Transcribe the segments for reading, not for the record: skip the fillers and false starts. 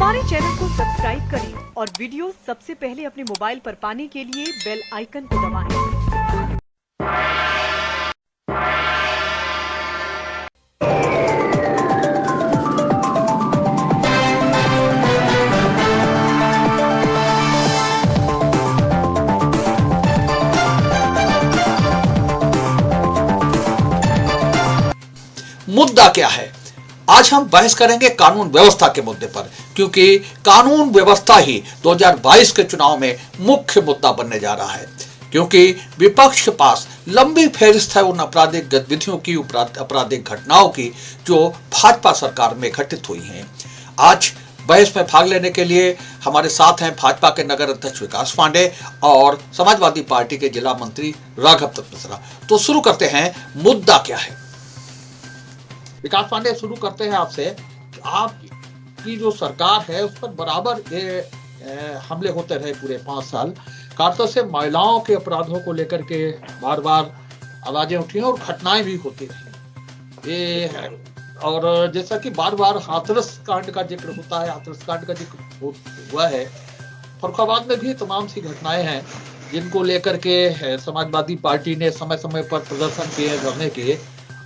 हमारे चैनल को सब्सक्राइब करें और वीडियो सबसे पहले अपने मोबाइल पर पाने के लिए बेल आइकन को दबाएं। मुद्दा क्या है? आज हम बहस करेंगे कानून व्यवस्था के मुद्दे पर, क्योंकि कानून व्यवस्था ही 2022 के चुनाव में मुख्य मुद्दा बनने जा रहा है। क्योंकि विपक्ष के पास लंबी फहरिस्त है उन आपराधिक गतिविधियों की, आपराधिक घटनाओं की जो भाजपा सरकार में घटित हुई हैं। आज बहस में भाग लेने के लिए हमारे साथ हैं भाजपा के नगर अध्यक्ष विकास पांडे और समाजवादी पार्टी के जिला मंत्री राघव दत्त मिश्रा। तो शुरू करते हैं, मुद्दा क्या है? विकास पांडे, शुरू करते हैं आपसे। आपकी जो सरकार है उस पर बराबर ये हमले होते रहे पूरे 5 साल। खासतौर से महिलाओं के अपराधों को लेकर के बार बार आवाजें उठी और घटनाएं भी होती रही। ये है, और जैसा कि बार बार हाथरस कांड का जिक्र होता है, हाथरस कांड का जिक्र हुआ है, फर्रुखाबाद में भी तमाम सी घटनाएं हैं जिनको लेकर के समाजवादी पार्टी ने समय समय पर प्रदर्शन किए, धरने किए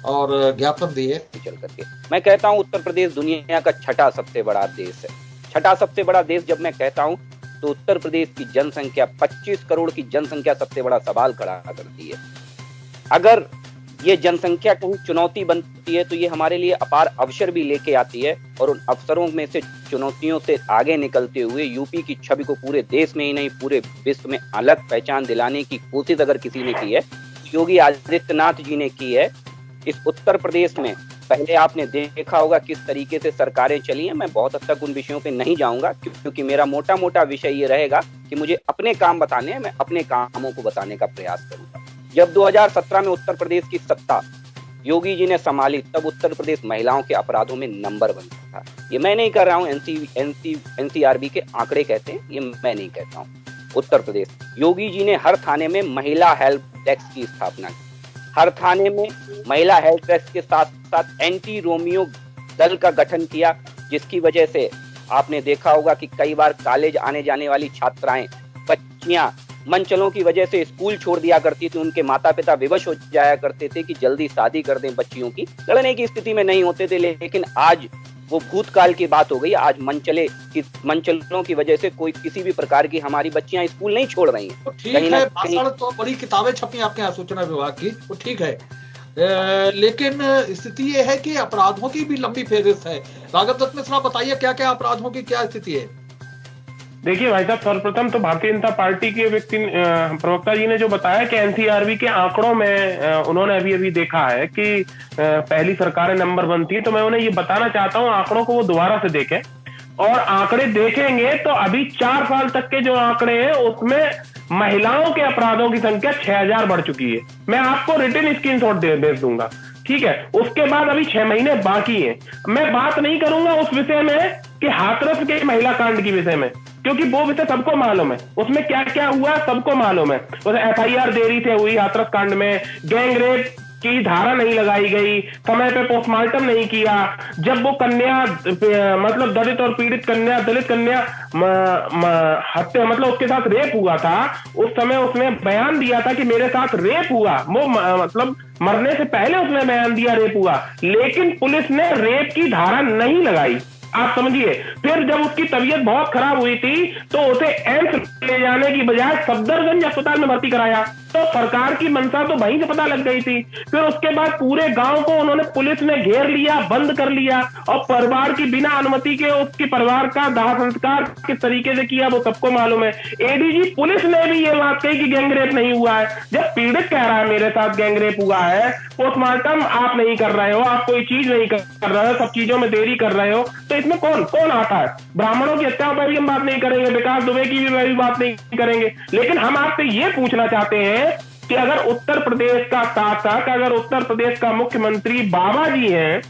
और ज्ञापन दिए। चल करके मैं कहता हूं उत्तर प्रदेश दुनिया का छठा सबसे बड़ा देश है। छठा सबसे बड़ा देश जब मैं कहता हूं तो उत्तर प्रदेश की जनसंख्या 25 करोड़ की जनसंख्या सबसे बड़ा सवाल खड़ा करती है। अगर ये जनसंख्या कहीं चुनौती बनती है तो ये हमारे लिए अपार अवसर भी लेके आती है, और उन अवसरों में से चुनौतियों से आगे निकलते हुए यूपी की छवि को पूरे देश में ही नहीं पूरे विश्व में अलग पहचान दिलाने की कोशिश अगर किसी ने की है, योगी आदित्यनाथ जी ने की है। इस उत्तर प्रदेश में पहले आपने देखा होगा किस तरीके से सरकारें चली हैं। मैं बहुत हद तक उन विषयों पे नहीं जाऊंगा क्योंकि मेरा मोटा विषय ये रहेगा कि मुझे अपने काम बताने हैं, मैं अपने कामों को बताने का प्रयास करूंगा। जब 2017 में उत्तर प्रदेश की सत्ता योगी जी ने संभाली तब उत्तर प्रदेश महिलाओं के अपराधों में नंबर 1 था। ये मैं नहीं कर रहा हूँ, NCRB के आंकड़े कहते हैं, ये मैं नहीं कहता हूँ। उत्तर प्रदेश योगी जी ने हर थाने में महिला हेल्प डेस्क की स्थापना की। हर थाने में महिला हेल्प डेस्क के साथ साथ एंटी रोमियो दल का गठन किया, जिसकी वजह से आपने देखा होगा कि कई बार कॉलेज आने जाने वाली छात्राएं, बच्चियां मनचलों की वजह से स्कूल छोड़ दिया करती थी। उनके माता पिता विवश हो जाया करते थे कि जल्दी शादी कर दें बच्चियों की, लड़ने की स्थिति में नहीं होते थे। लेकिन आज वो भूतकाल की बात हो गई। आज मनचलों की वजह से कोई किसी भी प्रकार की हमारी बच्चियां स्कूल नहीं छोड़ रही हैं। तो ठीक है, भाषण तो बड़ी किताबें छपी आपके यहाँ सूचना विभाग की, वो ठीक है, लेकिन स्थिति ये है कि अपराधों की भी लंबी फहरिस्त है। राघव दत्त मिश्रा, बताइए क्या क्या अपराधों की क्या स्थिति है? देखिए भाई साहब, सर्वप्रथम तो भारतीय जनता पार्टी के व्यक्ति प्रवक्ता जी ने जो बताया कि NCRB के आंकड़ों में उन्होंने अभी देखा है कि पहली सरकारें नंबर 1 थी, तो मैं उन्हें ये बताना चाहता हूँ आंकड़ों को वो दोबारा से देखें। और आंकड़े देखेंगे तो अभी 4 साल तक के जो आंकड़े हैं उसमें महिलाओं के अपराधों की संख्या 6000 बढ़ चुकी है। मैं आपको रिटन स्क्रीनशॉट भेज दूंगा, ठीक है। उसके बाद अभी 6 महीने बाकी है। मैं बात नहीं करूंगा उस विषय में कि हाथरस के महिला कांड की विषय में, क्योंकि वो विषय सबको मालूम है, उसमें क्या क्या हुआ सबको मालूम है। FIR देरी से हुई हाथरस कांड में, गैंग रेप की धारा नहीं लगाई गई, समय पे पोस्टमार्टम नहीं किया। जब वो कन्या मतलब दलित और पीड़ित कन्या, दलित कन्या हत्या मतलब उसके साथ रेप हुआ था, उस समय उसने बयान दिया था कि मेरे साथ रेप हुआ। वो मतलब मरने से पहले उसने बयान दिया रेप हुआ, लेकिन पुलिस ने रेप की धारा नहीं लगाई। आप समझिए। फिर जब उसकी तबीयत बहुत खराब हुई थी तो उसे एम्स ले जाने की बजाय सफदरजंग अस्पताल में भर्ती कराया, तो सरकार की मंशा तो वहीं से पता लग गई थी। फिर उसके बाद पूरे गांव को उन्होंने पुलिस ने घेर लिया, बंद कर लिया, और परिवार की बिना अनुमति के उसके परिवार का दाह संस्कार किस तरीके से किया वो सबको मालूम है। ADG पुलिस ने भी ये बात कही कि गैंगरेप नहीं हुआ है। जब पीड़ित कह रहा है मेरे साथ गैंगरेप हुआ है, पोस्टमार्टम आप नहीं कर रहे हो, आप कोई चीज नहीं कर रहे हो, सब चीजों में देरी कर रहे हो, तो इसमें कौन आता है? ब्राह्मणों की हत्याओं पर भी हम बात नहीं करेंगे, विकास दुबे की भी बात नहीं करेंगे। लेकिन हम आपसे ये पूछना चाहते हैं कि अगर उत्तर प्रदेश का शासक, अगर उत्तर प्रदेश का मुख्यमंत्री बाबा जी हैं,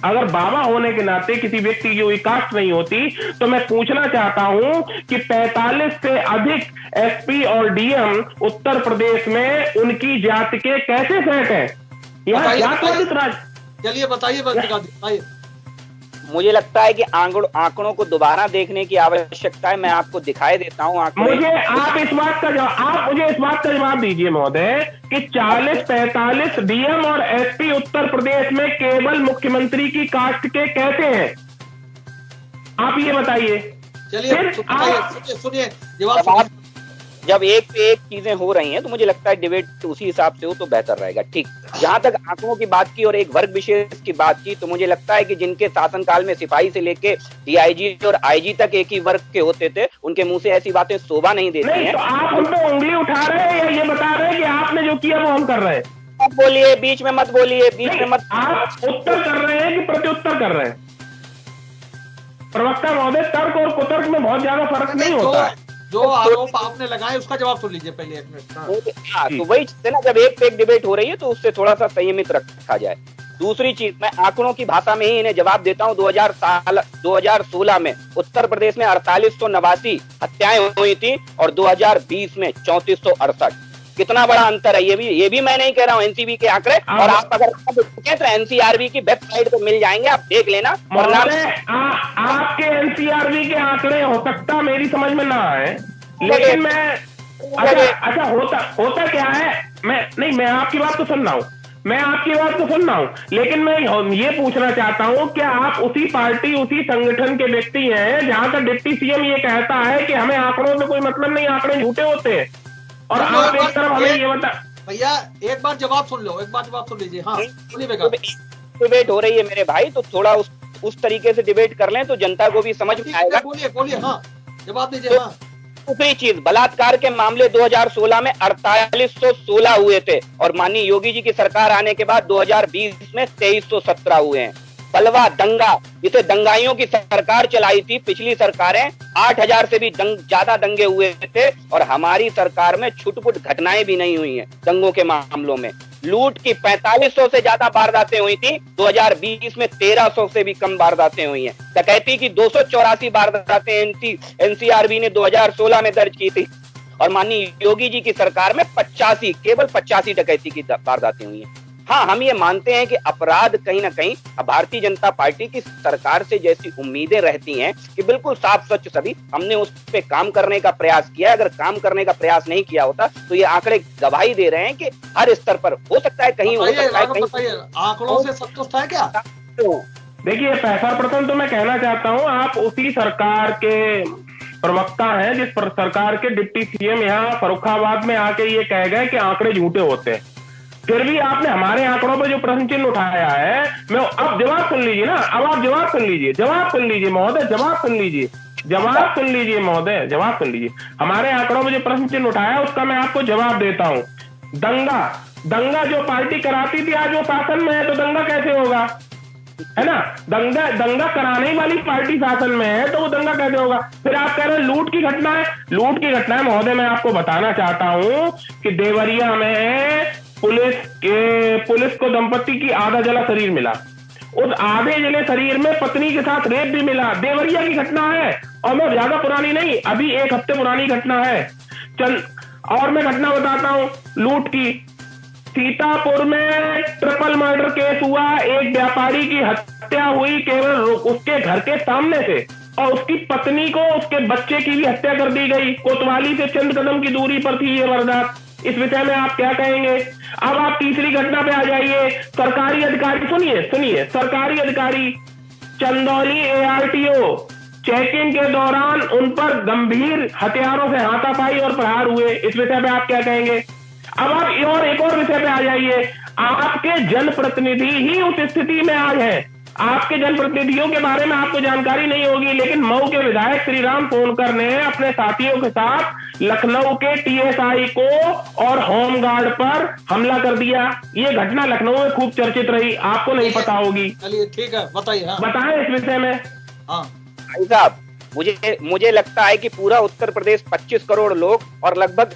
अगर बाबा होने के नाते किसी व्यक्ति की कोई कास्ट नहीं होती, तो मैं पूछना चाहता हूं कि 45 से अधिक SP और DM उत्तर प्रदेश में उनकी जाति के कैसे सेट है? यहाँ जातवादी राज। चलिए बताइए। मुझे लगता है कि आंकड़ों को दोबारा देखने की आवश्यकता है। मैं आपको दिखाई देता हूँ आंकड़े। मुझे आप मुझे इस बात का जवाब दीजिए महोदय कि 40-45 डीएम और एसपी उत्तर प्रदेश में केवल मुख्यमंत्री की कास्ट के कैसे हैं, आप ये बताइए। चलिए सुनिए जवाब। जब एक पे एक चीजें हो रही हैं तो मुझे लगता है डिबेट उसी हिसाब से हो तो बेहतर रहेगा। ठीक, जहां तक आंकड़ों की बात की और एक वर्ग विशेष की बात की, तो मुझे लगता है कि जिनके शासनकाल में सिपाही से लेके डीआईजी और आईजी तक एक ही वर्ग के होते थे, उनके मुंह से ऐसी बातें शोभा नहीं देती हैं। तो आप हम पे उंगली उठा रहे हैं या ये बता रहे हैं कि आपने जो किया वो हम कर रहे हैं? मत बोलिए, बीच में मत बोलिए, बीच में मत। आप उत्तर कर रहे हैं कि प्रत्युत्तर कर रहे हैं? प्रवक्ता महोदय, तर्क और कुतर्क में बहुत ज्यादा फर्क नहीं होता है। जो आरोप आपने लगाए उसका जवाब सुन लीजिए पहले, एक मिनट। हाँ, तो वही चीज है ना, जब एक पे एक डिबेट हो रही है तो उससे थोड़ा सा संयमित रखा जाए। दूसरी चीज, मैं आंकड़ों की भाषा में ही इन्हें जवाब देता हूँ। 2016 में उत्तर प्रदेश में 4889 हत्याएं हुई थी और 2020 में 3468। कितना बड़ा अंतर है, ये भी मैं नहीं कह रहा हूँ, एनसीबी के आंकड़े। और आप अगर देखें तो एनसीआरबी की वेबसाइट पे मिल जाएंगे, आप देख लेना। और आपके एनसीआरबी के आंकड़े हो सकता मेरी समझ में ना आए, लेकिन मैं अच्छा होता क्या है, मैं आपकी बात तो सुन रहा हूँ, लेकिन मैं ये पूछना चाहता हूँ, क्या आप उसी पार्टी उसी संगठन के व्यक्ति हैं जहां तक डिप्टी सीएम ये कहता है कि हमें आंकड़ों में कोई मतलब नहीं, आंकड़े झूठे होते हैं, और आप एक तरफ हमें ये बता। भैया एक बार जवाब सुन लो, एक बार जवाब सुन लीजिए। हाँ डिबेट हो रही है मेरे भाई, तो थोड़ा उस तरीके से डिबेट कर लें तो जनता को भी समझ में आएगा। बोलिए। हाँ जवाब दीजिए। हाँ, दूसरी चीज, बलात्कार के मामले 2016 में 4816 हुए थे और माननीय योगी जी की सरकार आने के बाद 2020 में 2317 हुए हैं। बलवा दंगा, जिसे दंगाइयों की सरकार चलाई थी पिछली सरकारें, 8000 से भी ज्यादा दंगे हुए थे और हमारी सरकार में छुटपुट घटनाएं भी नहीं हुई हैं दंगों के मामलों में। लूट की 4500 से ज्यादा वारदातें हुई थी, 2020 में 1300 से भी कम वारदातें हुई हैं। डकैती की 284 वारदातें एनसीआरबी ने 2016 में दर्ज की थी और माननीय योगी जी की सरकार में केवल 85 डकैती की वारदातें हुई हैं। हाँ, हम ये मानते हैं कि अपराध कहीं ना कहीं भारतीय जनता पार्टी की सरकार से जैसी उम्मीदें रहती हैं कि बिल्कुल साफ स्वच्छ सभी, हमने उस पे काम करने का प्रयास किया। अगर काम करने का प्रयास नहीं किया होता तो ये आंकड़े गवाही दे रहे हैं कि हर स्तर पर हो सकता है, कहीं हो सकता है कहीं। आंकड़ों से संतुष्ट है क्या? देखिए सर्वप्रथम तो मैं कहना चाहता हूँ, आप उसी सरकार के प्रवक्ता हैं जिस पर सरकार के डिप्टी सीएम यहाँ फर्रुखाबाद में आके ये कह गए कि आंकड़े झूठे होते हैं। फिर भी आपने हमारे आंकड़ों पर जो प्रश्न चिन्ह उठाया है, मैं अब जवाब सुन लीजिए ना, अब आप जवाब सुन लीजिए महोदय, जवाब सुन लीजिए महोदय, जवाब सुन लीजिए। हमारे आंकड़ों में जो प्रश्न चिन्ह उठाया उसका मैं आपको जवाब देता हूँ। दंगा जो पार्टी कराती थी आज वो शासन में है, तो दंगा कैसे होगा, है ना? दंगा कराने वाली पार्टी शासन में है तो वो दंगा कैसे होगा? फिर आप कह रहे हैं लूट की घटना है महोदय, मैं आपको बताना चाहता हूँ कि देवरिया में पुलिस को दंपति की आधा जला शरीर मिला, उस आधे जले शरीर में पत्नी के साथ रेप भी मिला। देवरिया की घटना है और मैं ज्यादा पुरानी नहीं, अभी 1 हफ्ते पुरानी घटना है। और मैं घटना बताता हूँ लूट की। सीतापुर में ट्रिपल मर्डर केस हुआ, एक व्यापारी की हत्या हुई केवल उसके घर के सामने से, और उसकी पत्नी को उसके बच्चे की भी हत्या कर दी गई। कोतवाली से चंद कदम की दूरी पर थी ये वारदात। इस विषय में आप क्या कहेंगे? अब आप तीसरी घटना पे आ जाइए। सरकारी अधिकारी, सुनिए, सरकारी अधिकारी चंदौली ARTO चेकिंग के दौरान उन पर गंभीर हथियारों से हाथापाई और प्रहार हुए। इस विषय पे आप क्या कहेंगे? अब आप एक और विषय पे आ जाइए। आपके जनप्रतिनिधि ही उस स्थिति में आज है, आपके जनप्रतिनिधियों के बारे में आपको जानकारी नहीं होगी, लेकिन मऊ के विधायक श्री राम सोनकर ने अपने साथियों के साथ लखनऊ के TSI को और होमगार्ड पर हमला कर दिया। ये घटना लखनऊ में खूब चर्चित रही, आपको नहीं पता होगी। चलिए ठीक है, बताइए। हाँ। बताएं इस विषय में। हाँ भाई साहब, मुझे लगता है कि पूरा उत्तर प्रदेश 25 करोड़ लोग और लगभग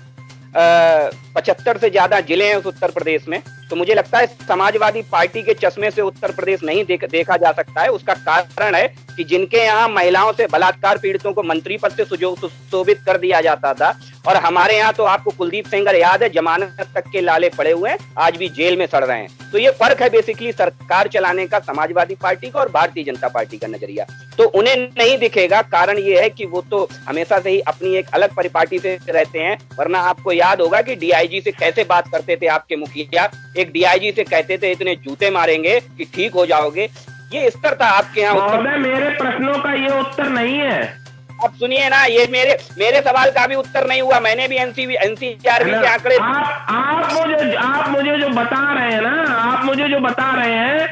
75 से ज्यादा जिले हैं उस उत्तर प्रदेश में, तो मुझे लगता है समाजवादी पार्टी के चश्मे से उत्तर प्रदेश नहीं देखा जा सकता है। उसका कारण है कि जिनके यहाँ महिलाओं से बलात्कार पीड़ितों को मंत्री पद से सुशोभित कर दिया जाता था, और हमारे यहाँ तो आपको कुलदीप सेंगर याद है, जमानत तक के लाले पड़े हुए हैं, आज भी जेल में सड़ रहे हैं। तो ये फर्क है बेसिकली सरकार चलाने का समाजवादी पार्टी का और भारतीय जनता पार्टी का नजरिया। तो उन्हें नहीं दिखेगा, कारण ये है कि वो तो हमेशा से ही अपनी एक अलग परिपाटी से रहते हैं। वरना आपको याद होगा कि डीआईजी से कैसे बात करते थे आपके मुखिया, एक डीआईजी से कहते थे इतने जूते मारेंगे कि ठीक हो जाओगे। ये स्तर था आपके यहाँ। मेरे प्रश्नों का ये उत्तर नहीं है। अब सुनिए ना, ये मेरे सवाल का भी उत्तर नहीं हुआ। मैंने भी एनसीआरबी के आंकड़े आप मुझे जो बता रहे हैं ना, आप मुझे जो बता रहे हैं,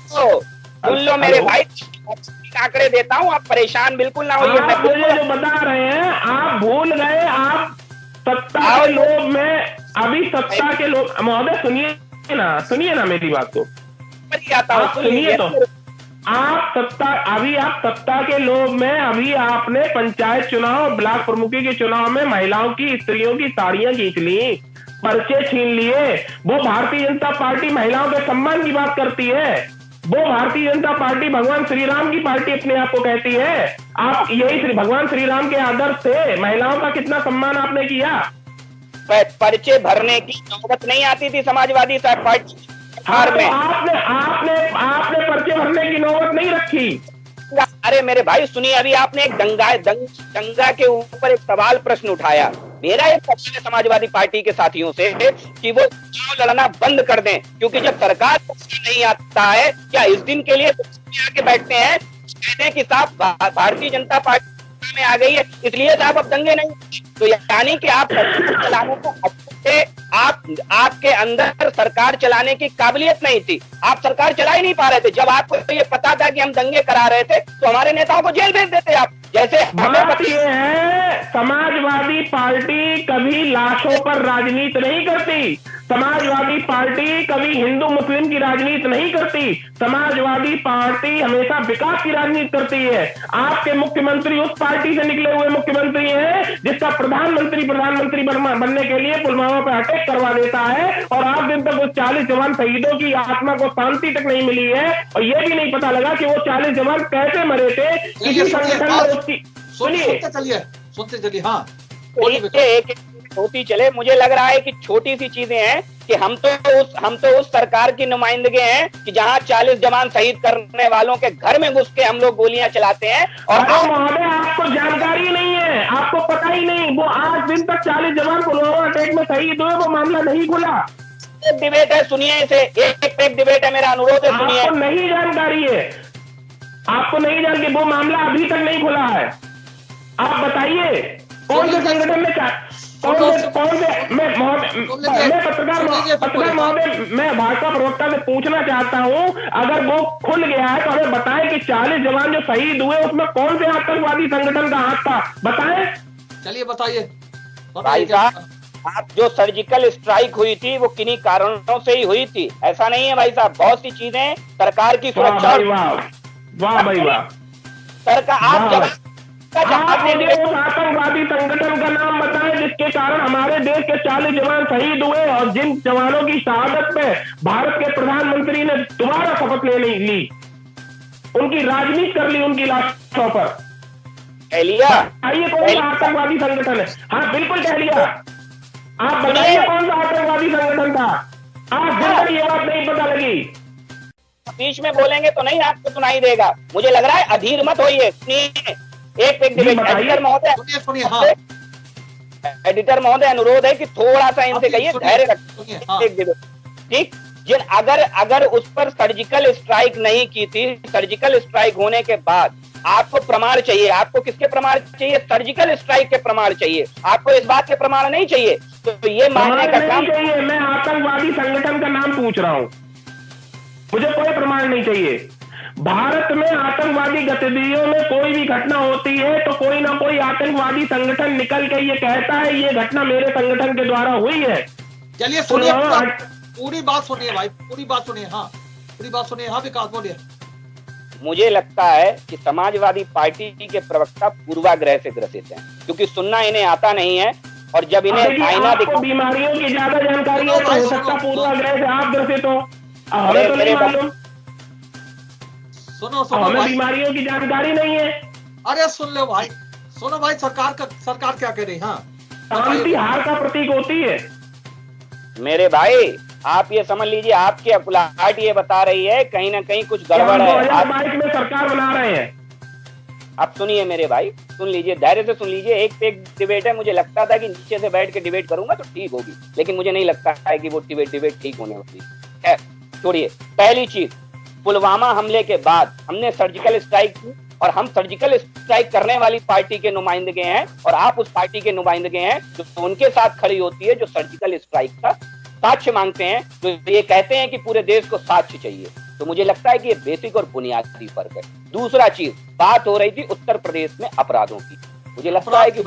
तो सुन लो मेरे भाई, आंकड़े देता हूँ, आप परेशान बिल्कुल ना होइए। आप मुझे जो बता रहे हैं आप भूल गए। आप सत्ता के लोभ में, अभी सत्ता के लोग, महोदय सुनिए ना मेरी बात को, सुनिए तो। आप सत्ता के लोभ में अभी आपने पंचायत चुनाव, ब्लॉक प्रमुखी के चुनाव में महिलाओं की, स्त्रियों की साड़ियां खींच ली, पर्चे छीन लिए। वो भारतीय जनता पार्टी महिलाओं के सम्मान की बात करती है। वो भारतीय जनता पार्टी भगवान श्री राम की पार्टी अपने आप को कहती है। आप यही भगवान श्री राम के आदर्श से महिलाओं का कितना सम्मान आपने किया। पर्चे भरने की नौबत नहीं आती थी समाजवादी पार्टी में। आपने पर्चे भरने की नौबत नहीं रखी। अरे मेरे भाई सुनिए, अभी आपने एक दंगा के ऊपर एक सवाल प्रश्न उठाया। मेरा एक सवाल है समाजवादी पार्टी के साथियों से कि वो चुनाव लड़ना बंद कर दें, क्योंकि जब सरकार को नहीं आता है, क्या इस दिन के लिए आके बैठते हैं, कहते हैं कि साहब भारतीय जनता पार्टी में आ गई है, इसलिए साहब अब दंगे नहीं। तो यानी कि आप चलाने को आपके अंदर सरकार चलाने की काबिलियत नहीं थी, आप सरकार चला ही नहीं पा रहे थे। जब आपको ये पता था कि हम दंगे करा रहे थे तो हमारे नेताओं को जेल भेज देते आप। जैसे बात ये है, समाजवादी पार्टी कभी लाशों पर राजनीति नहीं करती। समाजवादी पार्टी कभी हिंदू मुस्लिम की राजनीति नहीं करती। समाजवादी पार्टी हमेशा विकास की राजनीति करती है। आपके मुख्यमंत्री उस पार्टी से निकले हुए मुख्यमंत्री हैं जिसका प्रधानमंत्री बनने के लिए पुलवामा पर अटैक करवा देता है, और आज दिन तक उस 40 जवान शहीदों की आत्मा को शांति तक नहीं मिली है, और ये भी नहीं पता लगा कि वो 40 जवान कैसे मरे थे, किसी संगठन में उसकी। सुनते चलिए। हाँ, होती चले। मुझे लग रहा है कि छोटी सी चीजें हैं कि हम तो उस सरकार की नुमाइंदगे हैं कि जहां 40 जवान शहीद करने वालों के घर में घुस के हम लोग गोलियां चलाते हैं। और महोदय आपको जानकारी नहीं है, आपको पता ही नहीं। वो आज दिन तक 40 जवान पुलवामा अटैक में शहीद हुए, वो मामला नहीं खुला। डिबेट है, सुनिए इसे, एक डिबेट है, मेरा अनुरोध है, सुनिए। आपको नहीं जानकारी है, आपको नहीं जानकारी, वो मामला अभी तक नहीं खुला है। आप बताइए कौन से संगठन में मैं पत्रकार महोदय, मैं भाजपा प्रवक्ता से पूछना चाहता हूं, अगर वो खुल गया है तो हमें बताएं कि 40 जवान जो शहीद हुए उसमें कौन से आतंकवादी संगठन का हाथ था, बताएं। चलिए बताइए। भाई साहब, आप जो सर्जिकल स्ट्राइक हुई थी वो किन्हीं कारणों से ही हुई थी, ऐसा नहीं है भाई साहब। बहुत सी चीजें सरकार की सुरक्षा। वाह भाई वाह। सरकार आप उस आतंकवादी संगठन का नाम बताएं जिसके कारण हमारे देश के 40 जवान शहीद हुए, और जिन जवानों की शहादत पे भारत के प्रधानमंत्री ने दोबारा शपथ ले ली, उनकी राजनीति कर ली उनकी लाशों पर। आइए कौन सा आतंकवादी संगठन है? हाँ बिल्कुल टहलिया, आप बताइए कौन सा आतंकवादी संगठन था। आप जब ये बात नहीं पता लगी, बीच में बोलेंगे तो नहीं आपको सुनाई देगा। मुझे लग रहा है अधीर मत होइए। एक एडिटर महोदय, एडिटर महोदय अनुरोध है कि थोड़ा सा इनसे कहिए धैर्य रखिए। ठीक, जिन अगर उस पर सर्जिकल स्ट्राइक नहीं की थी, सर्जिकल स्ट्राइक होने के बाद आपको प्रमाण चाहिए। आपको किसके प्रमाण चाहिए? सर्जिकल स्ट्राइक के प्रमाण चाहिए। आपको इस बात के प्रमाण नहीं चाहिए। तो ये मानने का काम चाहिए। मैं आतंकवादी संगठन का नाम पूछ रहा हूँ, मुझे कोई प्रमाण नहीं चाहिए। भारत में आतंकवादी गतिविधियों में कोई भी घटना होती है तो कोई ना कोई आतंकवादी संगठन निकल के ये कहता है ये घटना मेरे संगठन के द्वारा हुई है। चलिए सुनिए, पूरी बात सुनिए भाई, पूरी बात सुनिए। हाँ, पूरी बात सुनिए। हाँ विकास बोलिए। मुझे लगता है कि समाजवादी पार्टी के प्रवक्ता पूर्वाग्रह से ग्रसित हैं, क्योंकि सुनना इन्हें आता नहीं है, और जब इन्हें आईना दिखा, बीमारियों की ज्यादा जानकारी है तो हो सकता पूर्वाग्रह से आप ग्रसित हो, हमें तो नहीं मालूम। सुनो हमें बीमारियों की जानकारी नहीं है। अरे सुन लो भाई, सुनो भाई, सरकार क्या कह रही है। हाँ शांति हार का प्रतीक होती है। मेरे भाई आप ये समझ लीजिए, आपकी अकुलाहट ये बता रही है कहीं ना कहीं कुछ गड़बड़ है। 2022 में सरकार बना रहे हैं। आप सुनिए मेरे भाई, सुन लीजिए, धैर्य से सुन लीजिए। एक पे एक डिबेट है। मुझे लगता था कि नीचे से बैठ के डिबेट करूंगा तो ठीक होगी, लेकिन मुझे नहीं लगता है कि वो डिबेट ठीक होने वाली है। छोड़िए, पहली चीज, पुलवामा हमले के बाद हमने सर्जिकल स्ट्राइक की, और हम सर्जिकल स्ट्राइक करने वाली पार्टी के नुमाइंदगे हैं, और आप उस पार्टी के नुमाइंदगे हैं जो उनके साथ खड़ी होती है, जो सर्जिकल स्ट्राइक का साक्ष्य मांगते हैं, जो ये कहते हैं कि पूरे देश को साक्ष्य चाहिए। तो मुझे लगता है कि ये बेसिक और बुनियादी फर्क है। दूसरा चीज, बात हो रही थी उत्तर प्रदेश में अपराधों की। मुझे लगता है कि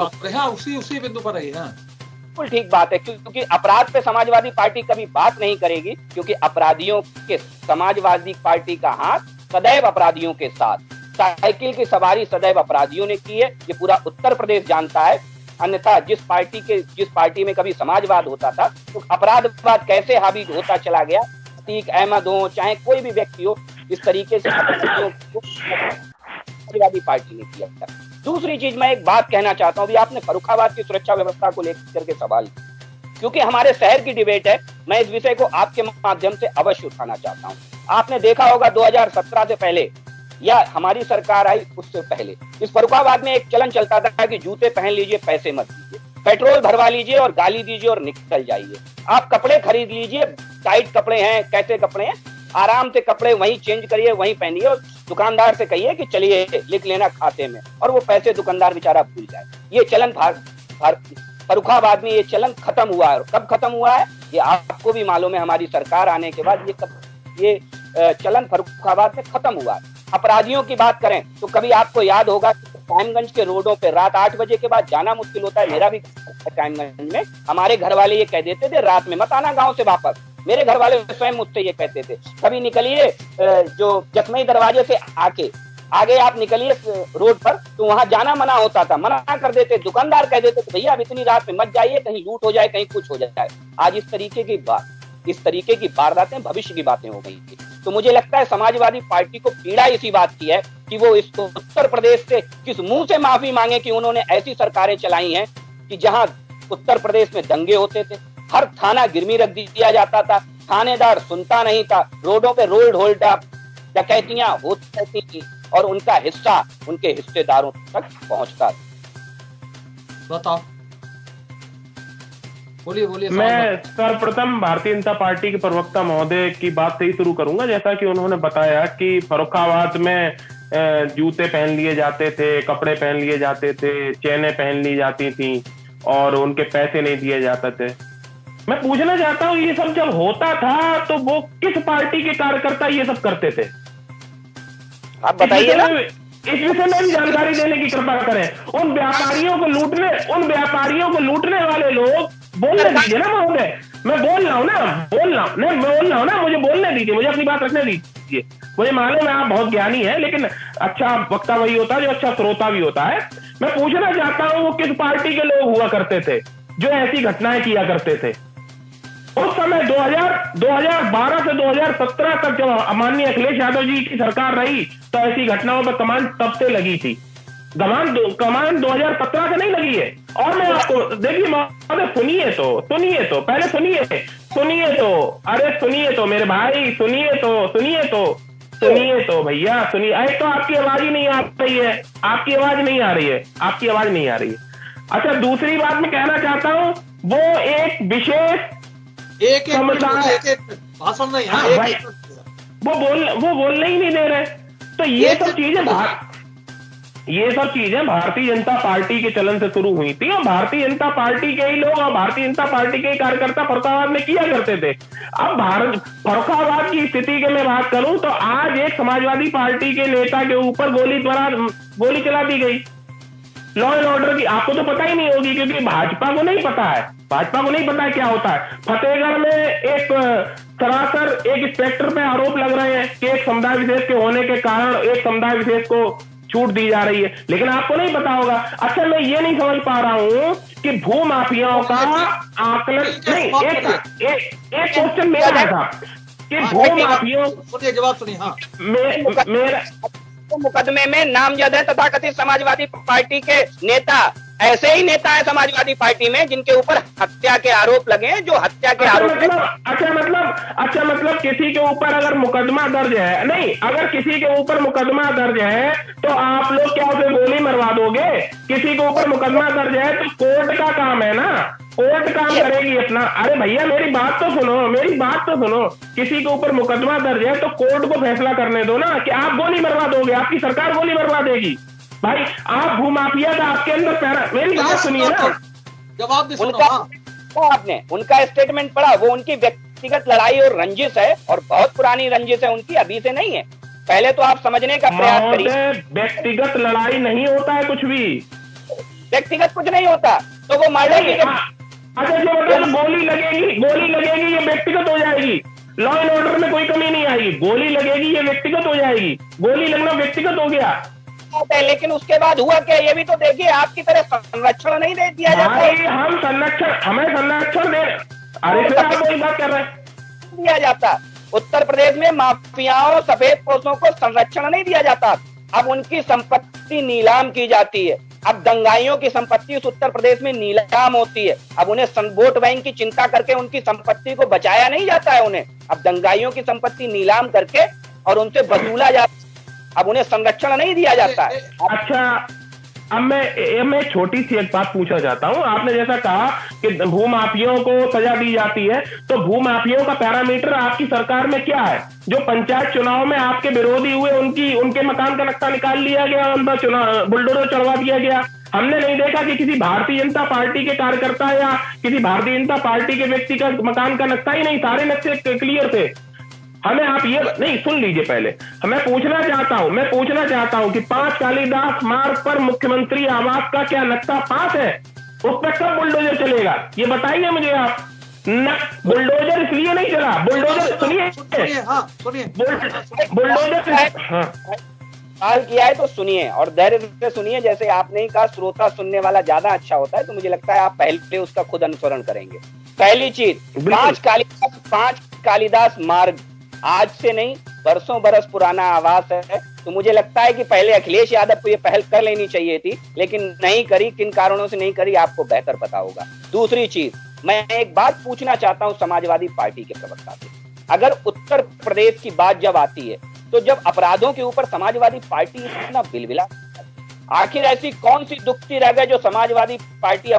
उसी बिंदु पर रही है। बिल्कुल ठीक बात है, क्योंकि अपराध पे समाजवादी पार्टी कभी बात नहीं करेगी, क्योंकि अपराधियों के समाजवादी पार्टी का हाथ सदैव अपराधियों के साथ, साइकिल की सवारी सदैव अपराधियों ने की है। ये पूरा उत्तर प्रदेश जानता है। अन्यथा जिस पार्टी में कभी समाजवाद होता था, तो अपराधवाद कैसे हावी होता चला गया। अतीक अहमद हो, चाहे कोई भी व्यक्ति हो, इस तरीके से अपराधियों को समाजवादी पार्टी ने किया था। दूसरी चीज, मैं एक बात कहना चाहता हूँ, अभी आपने फर्रुखाबाद की सुरक्षा व्यवस्था को लेकर के सवाल, क्योंकि हमारे शहर की डिबेट है, मैं इस विषय को आपके माध्यम से अवश्य उठाना चाहता हूँ। आपने देखा होगा 2017 से पहले, या हमारी सरकार आई उससे पहले, इस फर्रुखाबाद में एक चलन चलता था कि जूते पहन लीजिए, पैसे मत दीजिए, पेट्रोल भरवा लीजिए और गाली दीजिए और निकल जाइए। आप कपड़े खरीद लीजिए, टाइट कपड़े हैं, कैसे कपड़े हैं, आराम से कपड़े वहीं चेंज करिए, वहीं पहनिए, और दुकानदार से कहिए कि चलिए लिख लेना खाते में, और वो पैसे दुकानदार बेचारा भूल जाए। ये चलन फर्रुखाबाद में ये चलन खत्म हुआ है। और कब खत्म हुआ है ये आपको भी मालूम है, हमारी सरकार आने के बाद ये चलन फर्रुखाबाद में खत्म हुआ है। अपराधियों की बात करें तो कभी आपको याद होगा कि कायमगंज के रोडों पे रात 8 बजे के बाद जाना मुश्किल होता है। मेरा भी कायमगंज में, हमारे घर वाले ये कह देते थे रात में मत आना गांव से वापस। मेरे घर वाले स्वयं मुझसे ये कहते थे, कभी निकलिए जो जखमई दरवाजे से आगे आप निकलिए रोड पर, तो वहां जाना मना होता था, मना कर देते। दुकानदार कह देते थे भैया अब इतनी रात में मत जाइए, कहीं लूट हो जाए, कहीं कुछ हो जाए। आज इस तरीके की वारदातें भविष्य की बातें हो गई थी। तो मुझे लगता है समाजवादी पार्टी को पीड़ा इसी बात की है कि वो इसको उत्तर प्रदेश से किस मुंह से माफी मांगे कि उन्होंने ऐसी सरकारें चलाई हैं कि जहां उत्तर प्रदेश में दंगे होते थे, हर थाना गिरमी रख दिया जाता था, थानेदार सुनता नहीं था, रोडों पे रोल ढोलटा डकैतियां होती थी, और उनका हिस्सा उनके हिस्सेदारों तक पहुंचता था। बताओ, बोलिए। मैं सर्वप्रथम भारतीय जनता पार्टी के प्रवक्ता महोदय की बात से ही शुरू करूंगा। जैसा कि उन्होंने बताया कि फर्रुखाबाद में जूते पहन लिए जाते थे, कपड़े पहन लिए जाते थे, चेनें पहन ली जाती थी, और उनके पैसे नहीं दिए जाते थे। मैं पूछना चाहता हूँ, ये सब जब होता था तो वो किस पार्टी के कार्यकर्ता ये सब करते थे? आप बताइए ना। इस विषय में भी जानकारी देने की कृपा करें। उन व्यापारियों को लूटने वाले लोग, बोलने दीजिए ना महोदय, मैं बोल रहा हूँ ना, मुझे बोलने दीजिए, मुझे अपनी बात रखने दीजिए। मुझे मालूम है आप बहुत ज्ञानी है, लेकिन अच्छा वक्ता वही होता है जो अच्छा श्रोता भी होता है। मैं पूछना चाहता हूँ वो किस पार्टी के लोग हुआ करते थे जो ऐसी घटनाएं किया करते थे? उस समय 2012 से 2017 तक जब माननीय अखिलेश यादव जी की सरकार रही, तो ऐसी घटनाओं पर कमान तब से लगी थी। कमान 2017 से नहीं लगी है। और मैं आपको देखिए सुनिए तो मेरे भाई, सुनिए तो भैया सुनिए। अरे तो आपकी आवाज ही नहीं आ रही है, आपकी आवाज नहीं आ रही है। अच्छा, दूसरी बात मैं कहना चाहता हूँ, वो एक विशेष भाषण नहीं, वो बोलने ही नहीं दे रहे। तो ये सब चीजें भारतीय जनता पार्टी के चलन से शुरू हुई थी, और भारतीय जनता पार्टी के ही लोग और भारतीय जनता पार्टी के कार्यकर्ता फर्रुखाबाद में किया करते थे। अब फर्रुखाबाद की स्थिति की मैं बात करूं तो आज एक समाजवादी पार्टी के नेता के ऊपर गोली चला दी गई। लॉ एंड ऑर्डर की आपको तो पता ही नहीं होगी, क्योंकि भाजपा को नहीं पता है क्या होता है। फतेहगढ़ में एक सरासर एक इंस्पेक्टर पे आरोप लग रहे हैं कि एक समुदाय विशेष के होने के कारण एक समुदाय विशेष को छूट दी जा रही है, लेकिन आपको नहीं पता होगा। अच्छा, मैं ये नहीं समझ पा रहा हूँ कि भू माफियाओं का आकलन नहीं। एक क्वेश्चन मेरा था कि भू माफियाओं, जवाब सुनिए। हाँ, मेरा मुकदमे में नामजद है तथाकथित समाजवादी पार्टी के नेता ऐसे ही नेता है समाजवादी पार्टी में जिनके ऊपर हत्या के आरोप लगे हैं, जो हत्या के आरोप अच्छा मतलब किसी के ऊपर अगर मुकदमा दर्ज है, नहीं अगर किसी के ऊपर मुकदमा दर्ज है तो आप लोग क्या उसे गोली मरवा दोगे? किसी के ऊपर मुकदमा दर्ज है तो कोर्ट का काम है ना, कोर्ट काम करेगी अपना। अरे भैया मेरी बात तो सुनो, किसी के ऊपर मुकदमा दर्ज है तो कोर्ट को फैसला करने दो ना, कि आप गोली मरवा दोगे, आपकी सरकार गोली मरवा देगी। भाई आप भूमाफिया का आपके अंदर पैरा, मेरी बात सुनिए ना, जवाब भी सुनो। आपने उनका स्टेटमेंट पढ़ा, वो उनकी व्यक्तिगत लड़ाई और रंजिश है, और बहुत पुरानी रंजिश है उनकी, अभी से नहीं है। पहले तो आप समझने का प्रयास करिए। व्यक्तिगत लड़ाई नहीं होता है कुछ भी, व्यक्तिगत कुछ नहीं होता, तो वो मर्डर की अच्छा जो मतलब गोली लगेगी ये व्यक्तिगत हो जाएगी, लॉ एंड ऑर्डर में कोई कमी नहीं आएगी, गोली लगेगी ये व्यक्तिगत हो जाएगी, गोली लगना व्यक्तिगत हो गया। लेकिन उसके बाद हुआ क्या, ये भी तो देखिए, आपकी तरह संरक्षण नहीं दे दिया जाता। हमें संरक्षण दे, अरे फिर आप वही बात कर रहे हैं, दिया जाता। उत्तर प्रदेश में माफियाओं, सफेद पोशों को संरक्षण नहीं दिया जाता। अब उनकी संपत्ति नीलाम की जाती है। अब दंगाइयों की संपत्ति उस उत्तर प्रदेश में नीलाम होती है। अब उन्हें वोट बैंक की चिंता करके उनकी संपत्ति को बचाया नहीं जाता है उन्हें, अब दंगाइयों की संपत्ति नीलाम करके और उनसे वसूला जाता है। अब उन्हें संरक्षण नहीं दिया जाता है। अच्छा अब मैं छोटी सी एक बात पूछना चाहता हूँ। आपने जैसा कहा कि भूमाफियों को सजा दी जाती है, तो भूमाफियों का पैरामीटर आपकी सरकार में क्या है? जो पंचायत चुनाव में आपके विरोधी हुए उनके मकान का नक्शा निकाल लिया गया, उनका चुनाव बुलडोजर चढ़वा दिया गया। हमने नहीं देखा कि किसी भारतीय जनता पार्टी के कार्यकर्ता या किसी भारतीय जनता पार्टी के व्यक्ति का मकान का नक्शा ही नहीं, सारे नक्शे क्लियर थे। हमें आप ये नहीं, सुन लीजिए पहले, मैं पूछना चाहता हूं कि 5 कालिदास मार्ग पर मुख्यमंत्री आवास का क्या नक्शा पास है? उस पर कब बुलडोजर चलेगा ये बताइए मुझे आप। बुलडोजर इसलिए नहीं चला, बुलडोजर बुलडोजर सवाल किया है तो सुनिए और धैर्य से सुनिए। जैसे आपने ही कहा श्रोता सुनने वाला ज्यादा अच्छा होता है, तो मुझे लगता है आप पहले उसका खुद अनुसरण करेंगे। पहली चीज, 5 कालिदास मार्ग आज से नहीं, बरसों बरस पुराना आवास है। तो मुझे लगता है कि पहले अखिलेश यादव को ये पहल कर लेनी चाहिए थी, लेकिन नहीं करी। किन कारणों से नहीं करी आपको बेहतर पता होगा। दूसरी चीज, मैं एक बात पूछना चाहता हूं समाजवादी पार्टी के प्रवक्ता से। अगर उत्तर प्रदेश की बात जब आती है, तो जब अपराधों के ऊपर समाजवादी पार्टी इतना बिलबिला, आखिर ऐसी कौन सी दुखती रह गई जो समाजवादी पार्टी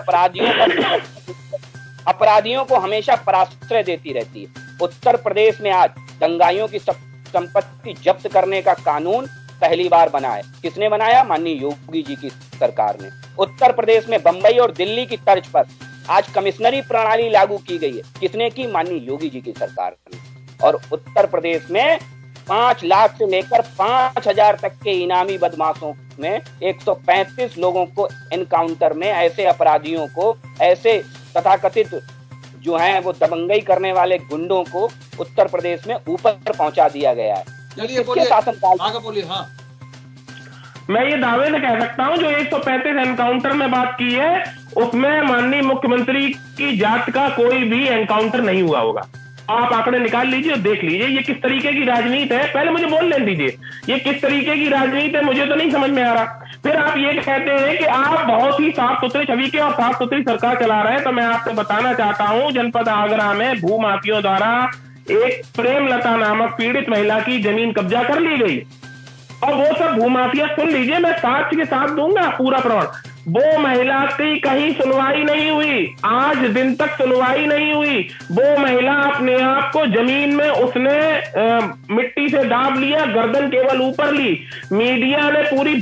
अपराधियों को हमेशा पराश्रय देती रहती है। उत्तर प्रदेश में आज दंगाइयों की संपत्ति जब्त करने का कानून पहली बार बना है। किसने बनाया? माननीय योगी जी की सरकार ने। उत्तर प्रदेश में बंबई और दिल्ली की तर्ज पर आज कमिश्नरी प्रणाली लागू की गई है। किसने की? माननीय योगी जी की सरकार ने। और उत्तर प्रदेश में 5 लाख से लेकर 5,000 तक के इनामी बदमाशों में 135 लोगों को एनकाउंटर में, ऐसे अपराधियों को, ऐसे तथाकथित जो हैं वो दबंगई करने वाले गुंडों को उत्तर प्रदेश में ऊपर पहुंचा दिया गया है। चलिए शासनकाल आगे बोलिए। हाँ, मैं ये दावे से कह सकता हूं जो 135 एनकाउंटर में बात की है, उसमें माननीय मुख्यमंत्री की जात का कोई भी एनकाउंटर नहीं हुआ होगा। आप आंकड़े निकाल लीजिए और देख लीजिए ये किस तरीके की राजनीति है। पहले मुझे बोल लेने दीजिए, ये किस तरीके की राजनीति है मुझे तो नहीं समझ में आ रहा। फिर आप ये कहते हैं कि आप बहुत ही साफ सुथरी छवि के और साफ सुथरी सरकार चला रहे हैं। तो मैं आपसे बताना चाहता हूं, जनपद आगरा में भूमाफियों द्वारा एक प्रेमलता नामक पीड़ित महिला की जमीन कब्जा कर ली गई, और वो सब भूमाफिया, सुन लीजिए मैं साक्ष्य के साथ दूंगा पूरा प्रमाण, वो महिला की कहीं सुनवाई नहीं हुई, आज दिन तक सुनवाई नहीं हुई। वो महिला अपने आप को जमीन में उसने मिट्टी से दाब लिया, गर्दन केवल ऊपर ली। मीडिया में पूरी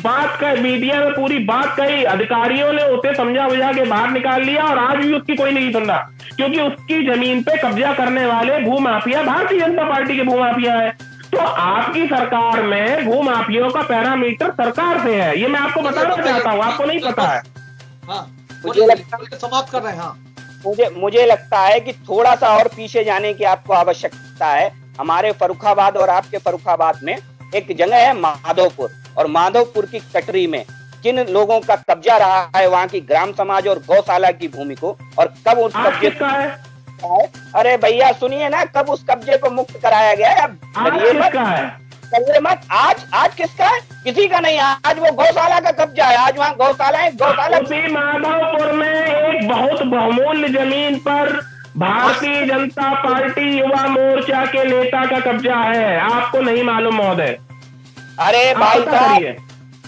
बात कही, अधिकारियों ने उसे समझा बुझा के बाहर निकाल लिया, और आज भी उसकी कोई नहीं सुन रहा, क्योंकि उसकी जमीन पे कब्जा करने वाले भूमाफिया भारतीय जनता पार्टी के भूमाफिया है। तो आपकी सरकार में भूमाफियों का पैरामीटर सरकार से है, ये मैं आपको बताना चाहता हूँ, आपको नहीं पता है। हाँ, मुझे लगता है समाप्त कर रहे हैं। हाँ, मुझे लगता है कि थोड़ा सा और पीछे जाने की आपको आवश्यकता है। हमारे फर्रुखाबाद और आपके फर्रुखाबाद में एक जगह है माधोपुर, और माधोपुर की कटरी में किन लोगों का कब्जा रहा है, वहाँ की ग्राम समाज और गौशाला की भूमि को, और कब उस कब्जे का है? अरे भैया सुनिए ना, कब उस कब्जे को मुक्त कराया गया है? अब करिए मत। आज किसका है? किसी का नहीं। आज वो गौशाला का कब्जा है। आज वहाँ गौशाला है। गौशाला उसी माधवपुर में एक बहुत बहुमूल्य जमीन पर भारतीय जनता पार्टी युवा मोर्चा के नेता का कब्जा है। आपको नहीं मालूम महोदय? अरे भाई साहब,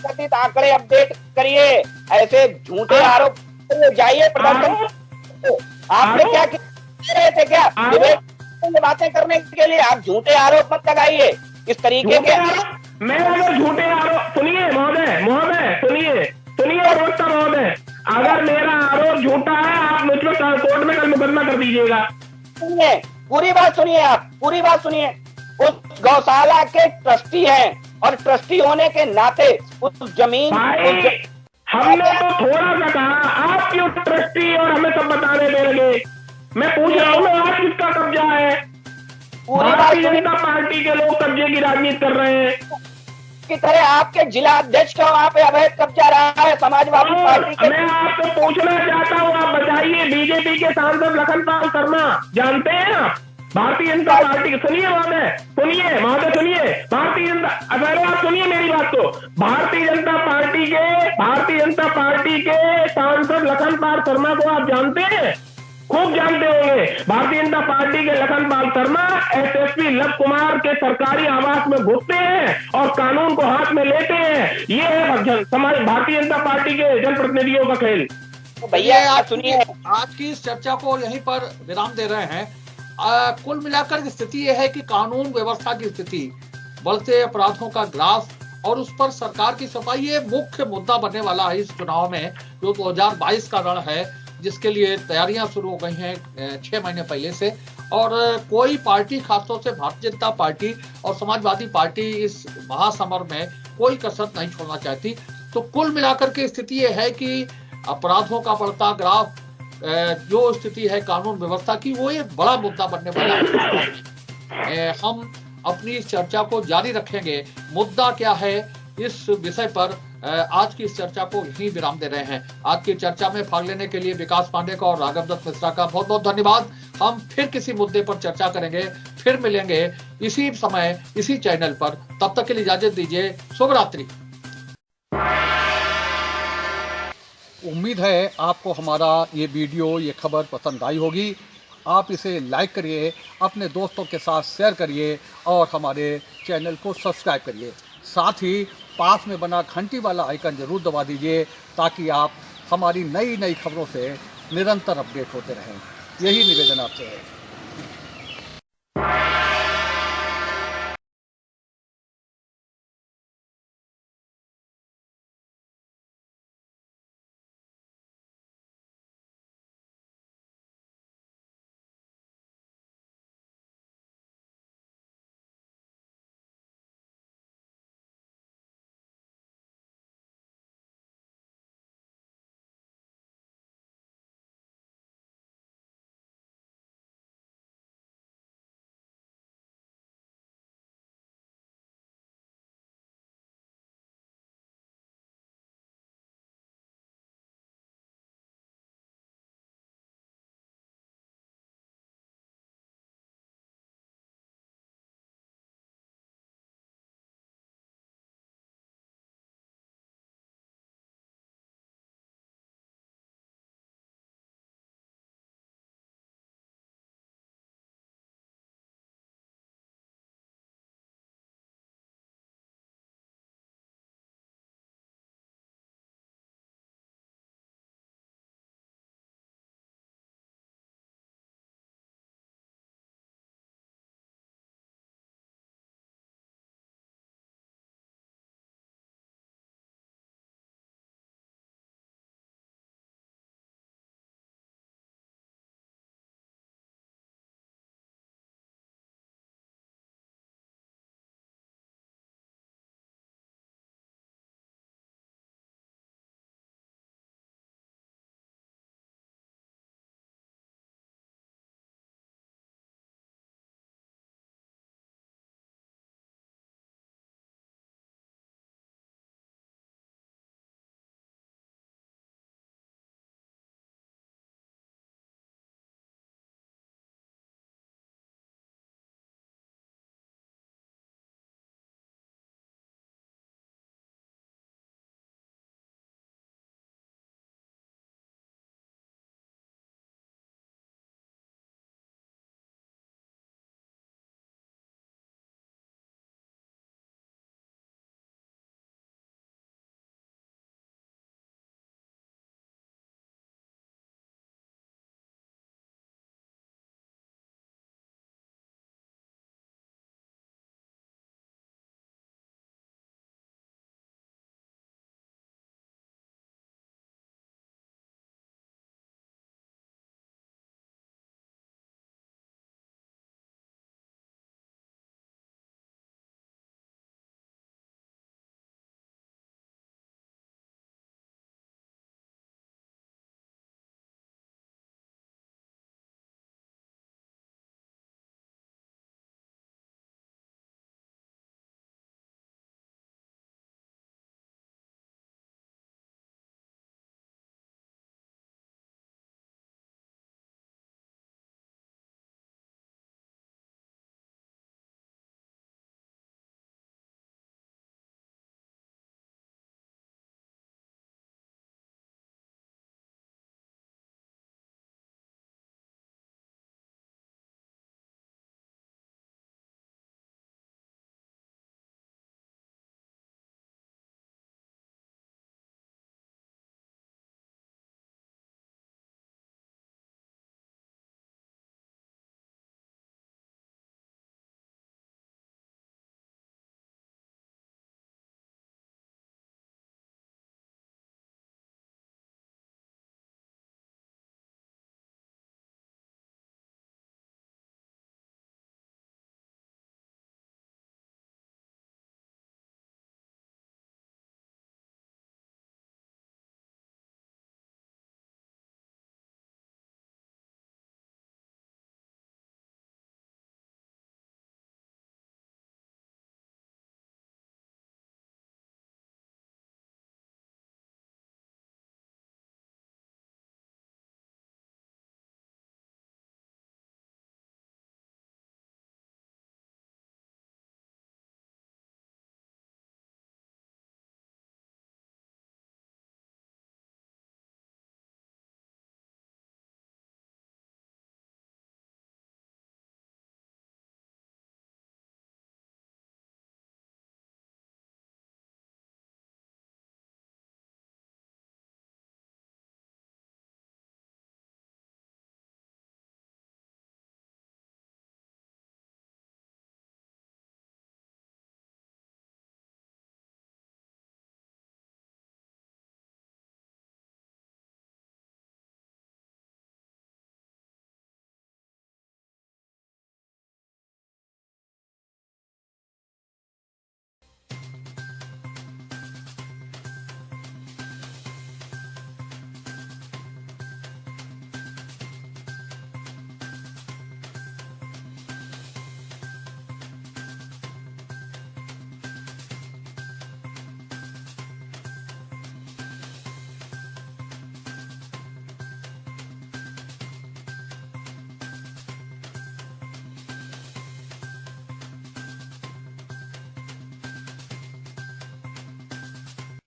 कथित आंकड़े अपडेट करिए। ऐसे झूठे आरोप जाइए प्रदर्शन। आपने क्या रहे थे? क्या बातें करने के लिए आप झूठे आरोप मत लगाइए इस तरीके के। मैं अगर झूठे आरोप, सुनिए महोदय सुनिए प्रवक्ता महोदय, अगर मेरा आरोप झूठा है आप मुझ पर कोर्ट में कल मुकदमा कर दीजिएगा। सुनिए, पूरी बात सुनिए। आप पूरी बात सुनिए। उस गौशाला के ट्रस्टी हैं और ट्रस्टी होने के नाते उस जमीन हमने तो थोड़ा सा कहा, आप क्यों ट्रस्टी और हमें सब बताने दे लगे? मैं पूछ रहा हूँ आज किसका कब्जा है? भारतीय जनता पार्टी के लोग कब्जे की राजनीति कर रहे हैं की तरह। आपके जिला अध्यक्ष का वहाँ पे अवैध कब्जा रहा है समाजवादी पार्टी के। मैं आपको पूछना चाहता हूँ, आप बताइए, बीजेपी के सांसद लखनपाल शर्मा जानते हैं आप? भारतीय जनता पार्टी के, सुनिए महोदय सुनिए, भारतीय जनता, अगर आप सुनिए मेरी बात को, भारतीय जनता पार्टी के सांसद लखनपाल शर्मा को आप जानते हैं? खूब जानते होंगे। भारतीय जनता पार्टी के लखनपाल शर्मा एसएसपी लव कुमार के सरकारी आवास में घुसते हैं और कानून को हाथ में लेते हैं। ये है समाज भारतीय जनता पार्टी के जनप्रतिनिधियों का खेल। भैया आप सुनिए, आज की इस चर्चा को यहीं पर विराम दे रहे हैं। कुल मिलाकर स्थिति यह है कि कानून व्यवस्था की स्थिति, बढ़ते अपराधों का ग्राफ और उस पर सरकार की सफाई, ये मुख्य मुद्दा बनने वाला है इस चुनाव में जो 2022 का रण है, जिसके लिए तैयारियां शुरू हो गई हैं 6 महीने पहले से। और कोई पार्टी, खासतौर से भारतीय जनता पार्टी और समाजवादी पार्टी, इस महासमर में कोई कसर नहीं छोड़ना चाहती। तो कुल मिलाकर के स्थिति ये है कि अपराधों का बढ़ता ग्राफ, जो स्थिति है कानून व्यवस्था की, वो एक बड़ा मुद्दा बनने वाला है। हम अपनी इस चर्चा को जारी रखेंगे। मुद्दा क्या है इस विषय पर आज की इस चर्चा को यहीं विराम दे रहे हैं। आज की चर्चा में भाग लेने के लिए विकास पांडे का और राघव दत्त मिश्रा का बहुत बहुत धन्यवाद। हम फिर किसी मुद्दे पर चर्चा करेंगे, फिर मिलेंगे इसी समय इसी चैनल पर। तब तक के लिए इजाजत दीजिए। शुभ रात्रि। उम्मीद है आपको हमारा ये वीडियो, ये खबर पसंद आई होगी। आप इसे लाइक करिए, अपने दोस्तों के साथ शेयर करिए और हमारे चैनल को सब्सक्राइब करिए। साथ ही पास में बना घंटी वाला आइकन जरूर दबा दीजिए ताकि आप हमारी नई खबरों से निरंतर अपडेट होते रहें। यही निवेदन आपसे है।